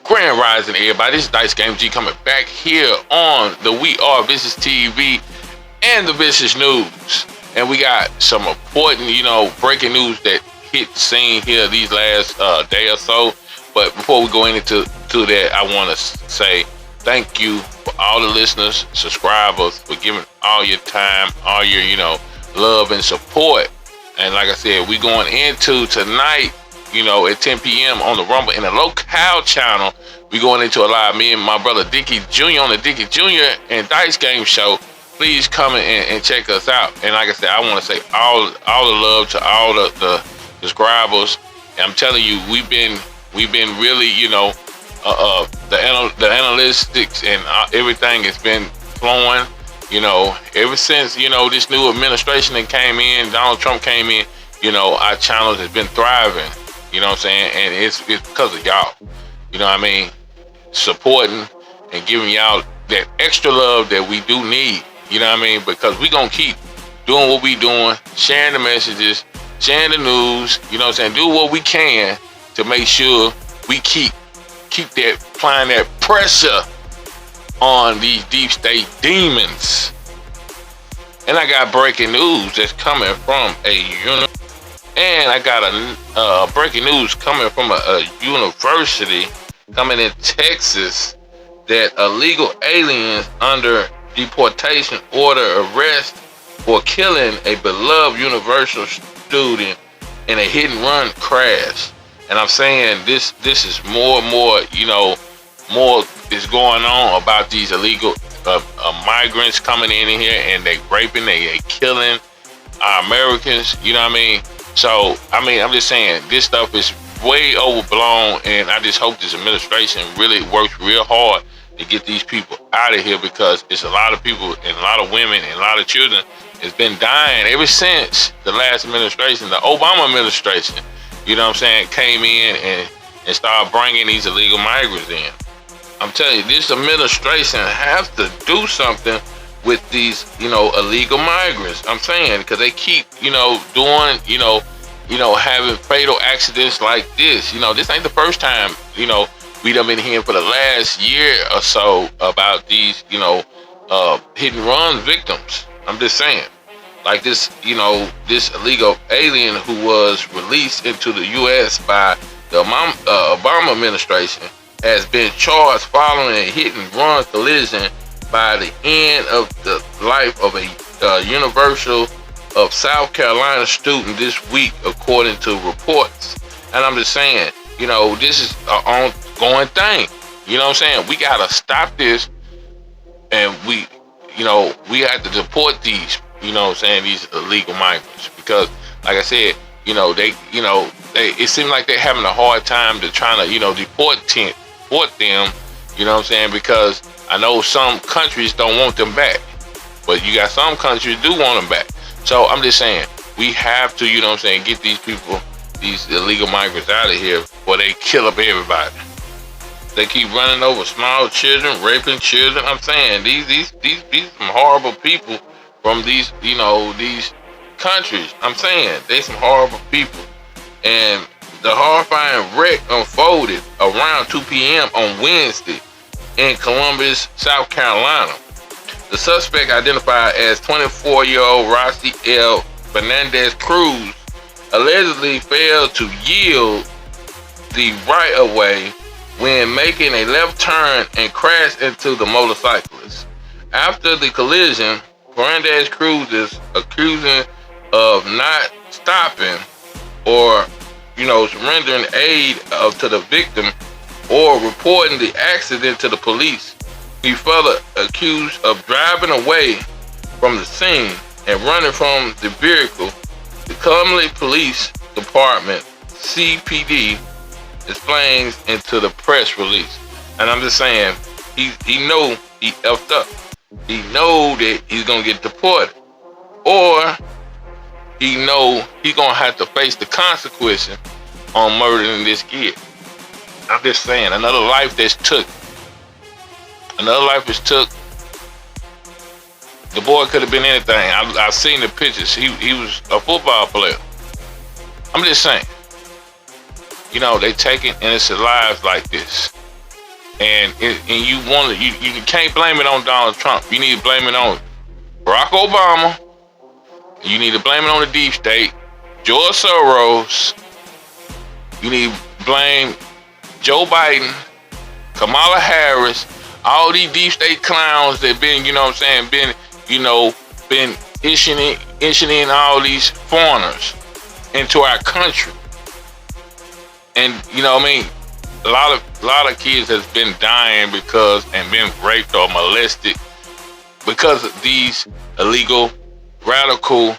Grand Rising, everybody. This is Dice Game G coming back here on the We Are VishusTv and the Vicious News. And we got some important, breaking news that hit the scene here these last day or so. But before we go into that, I want to say thank you for all the listeners, subscribers, for giving all your time, all your, love and support. And like I said, we going into tonight, at 10 p.m. on the Rumble in the Locale channel. We going into a live, me and my brother Dickie Jr. on the Dickie Jr. and Dice Game Show. Please come and check us out. And like I said, I want to say all the love to all the subscribers. And I'm telling you, we've been really, the analytics and everything has been flowing. Ever since this new administration that came in, Donald Trump came in. Our channel has been thriving. You know what I'm saying? And it's because of y'all. You know what I mean? Supporting and giving y'all that extra love that we do need. You know what I mean? Because we gonna keep doing what we doing, sharing the messages, sharing the news, you know what I'm saying? Do what we can to make sure we keep that, applying that pressure on these deep state demons. And I got breaking news that's coming from and I got a breaking news coming from a university coming in Texas that illegal aliens under deportation order arrest for killing a beloved Universal student in a hit-and-run crash. And I'm saying this is more and more, more is going on about these illegal migrants coming in here and they raping, they killing our Americans, you know what I mean? So, I'm just saying, this stuff is way overblown, and I just hope this administration really works real hard to get these people out of here, because it's a lot of people and a lot of women and a lot of children has been dying ever since the last administration, the Obama administration, you know what I'm saying, came in and started bringing these illegal migrants in. I'm telling you, this administration has to do something with these, illegal migrants. I'm saying, because they keep, doing, having fatal accidents like this. This ain't the first time, we done been hearing for the last year or so about these, hit and run victims. I'm just saying, like this, this illegal alien who was released into the U.S. by the Obama administration has been charged following a hit and run collision by the end of the life of a University of South Carolina student this week, according to reports. And I'm just saying, this is an ongoing thing. You know what I'm saying? We gotta stop this, and we have to deport these, these illegal migrants, because, like I said, it seems like they're having a hard time to trying to, deport them, you know what I'm saying? Because I know some countries don't want them back, but you got some countries do want them back. So I'm just saying, we have to, get these people, these illegal migrants out of here before they kill up everybody. They keep running over small children, raping children. I'm saying, these some horrible people from these, these countries. I'm saying, they some horrible people. And the horrifying wreck unfolded around 2 p.m. on Wednesday in Columbus, South Carolina. The suspect, identified as 24-year-old Rossi L. Fernandez Cruz, allegedly failed to yield the right-of-way when making a left turn and crashed into the motorcyclist. After the collision, Fernandez Cruz is accused of not stopping or, surrendering aid to the victim or reporting the accident to the police. He further accused of driving away from the scene and running from the vehicle The Cumberland Police Department, CPD, explains into the press release. And I'm just saying, he know he effed up. He know that he's gonna get deported. Or he know he gonna have to face the consequences on murdering this kid. I'm just saying, another life that's took. Another life is took. The boy could have been anything. I've seen the pictures. He was a football player. I'm just saying. You know, they taking innocent lives like this. And you can't blame it on Donald Trump. You need to blame it on Barack Obama. You need to blame it on the deep state. George Soros. You need to blame Joe Biden, Kamala Harris, all these deep state clowns that been, you know what I'm saying, been issuing all these foreigners into our country. And you know what I mean? A lot of kids has been dying and been raped or molested because of these illegal, radical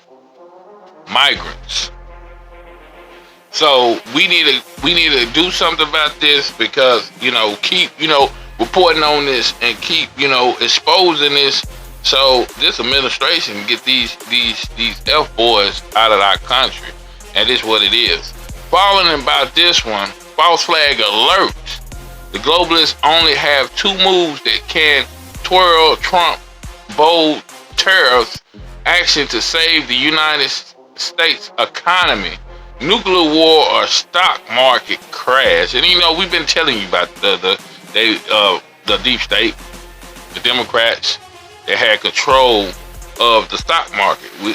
migrants. So we need to do something about this because, keep, reporting on this and keep, exposing this, so this administration get these F boys out of our country. And this is what it is. Following about this one, false flag alert. The globalists only have two moves that can twirl Trump bold tariffs action to save the United States economy: nuclear war or stock market crash. And we've been telling you about the deep state, the Democrats that had control of the stock market. We've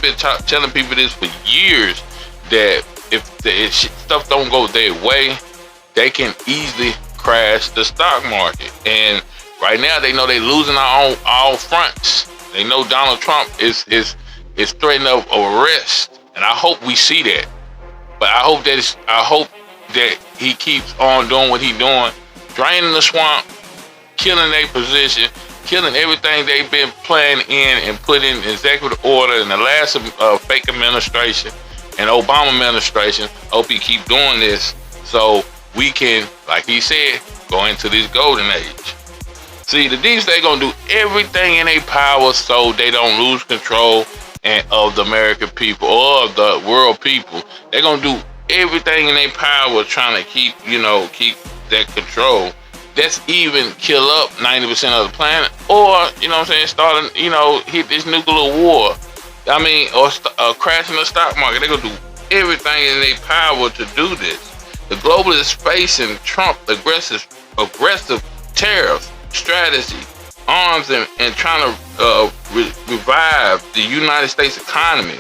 been telling people this for years, that if stuff don't go their way, they can easily crash the stock market. And right now they know they're losing on all fronts. They know Donald Trump is threatening of arrest, and I hope we see that. But I hope that he keeps on doing what he's doing, draining the swamp, killing their position, killing everything they've been planning and put in executive order in the last fake administration and Obama administration. Hope he keep doing this so we can, like he said, go into this golden age. See, the deep state gonna do everything in their power so they don't lose control of the American people or of the world people. They're gonna do everything in their power trying to keep that control. That's even kill up 90% of the planet, or starting hit this nuclear war. Or crashing the stock market. They're gonna do everything in their power to do this. The globalists facing Trump aggressive tariffs strategy, arms, and trying to revive the United States economy.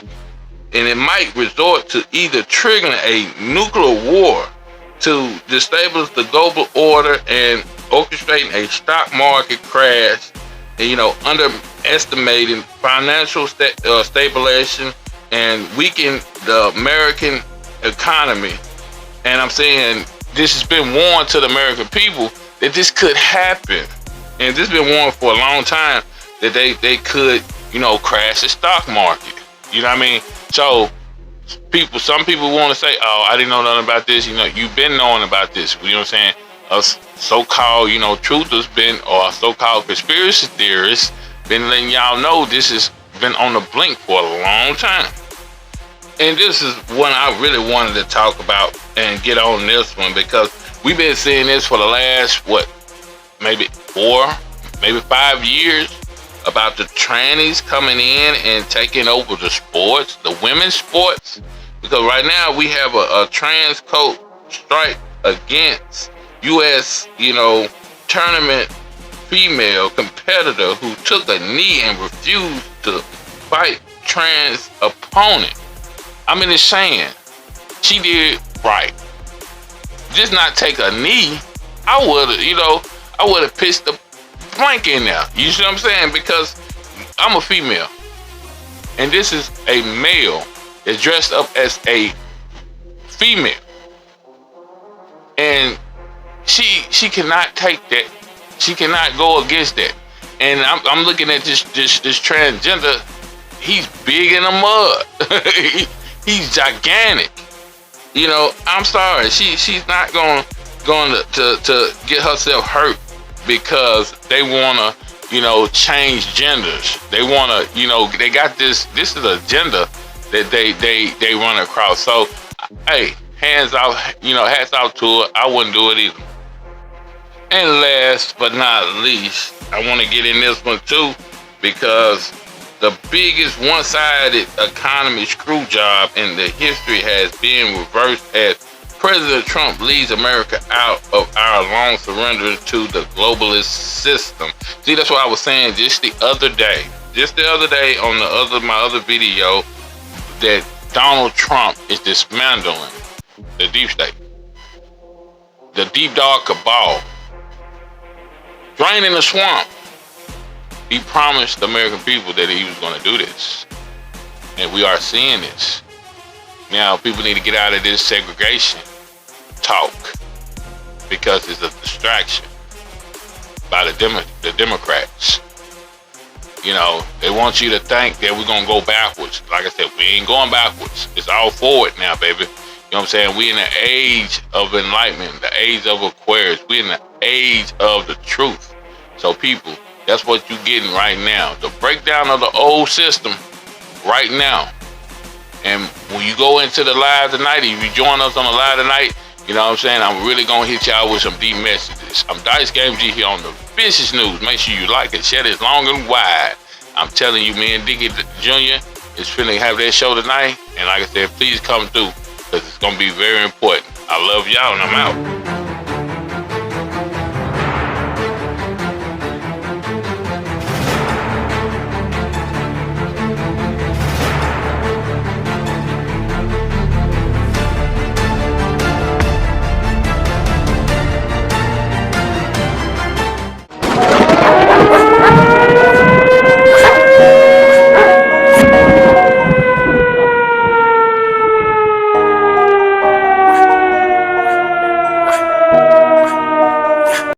And it might resort to either triggering a nuclear war to destabilize the global order and orchestrating a stock market crash, and underestimating financial stabilization and weaken the American economy. And I'm saying this has been warned to the American people that this could happen. And this has been warned for a long time that they could, crash the stock market. You know what I mean? So some people want to say, oh, I didn't know nothing about this. You've been knowing about this. You know what I'm saying? Us so-called, truthers or so-called conspiracy theorists been letting y'all know this has been on the blink for a long time. And this is one I really wanted to talk about and get on this one, because we've been seeing this for the last, maybe 4, maybe 5 years, about the trannies coming in and taking over the sports, the women's sports. Because right now we have a trans coach strike against U.S., tournament female competitor who took a knee and refused to fight trans opponent. It's saying she did right. Just not take a knee. I would have pissed the blank in there. You see what I'm saying? Because I'm a female, and this is a male that dressed up as a female, and she cannot take that. She cannot go against that. And I'm looking at this transgender he's big in the mud. He's gigantic. You know, I'm sorry. She's not going to get herself hurt because they want to, you know, change genders. They want to, you know, they got this is an agenda that they run across. So, hey, hands off, you know, hats off to her. I wouldn't do it either. And last but not least, I want to get in this one too, because the biggest one-sided economy screw job in the history has been reversed as President Trump leads America out of our long surrender to the globalist system. See, that's what I was saying just the other day on my other video, that Donald Trump is dismantling the deep state, the deep dog cabal, draining the swamp. He promised the American people that he was going to do this. And we are seeing this. Now, people need to get out of this segregation talk because it's a distraction by the Democrats. You know, they want you to think that we're going to go backwards. Like I said, we ain't going backwards. It's all forward now, baby. You know what I'm saying? We in the age of enlightenment, the age of Aquarius. We in the age of the truth. So people, that's what you're getting right now. The breakdown of the old system right now. And when you go into the live tonight, if you join us on the live tonight, you know what I'm saying, I'm really going to hit y'all with some deep messages. I'm Dice Game G here on the Vicious News. Make sure you like it, share it long and wide. I'm telling you, me and Dickie Jr. is finna have that show tonight. And like I said, please come through because it's going to be very important. I love y'all and I'm out.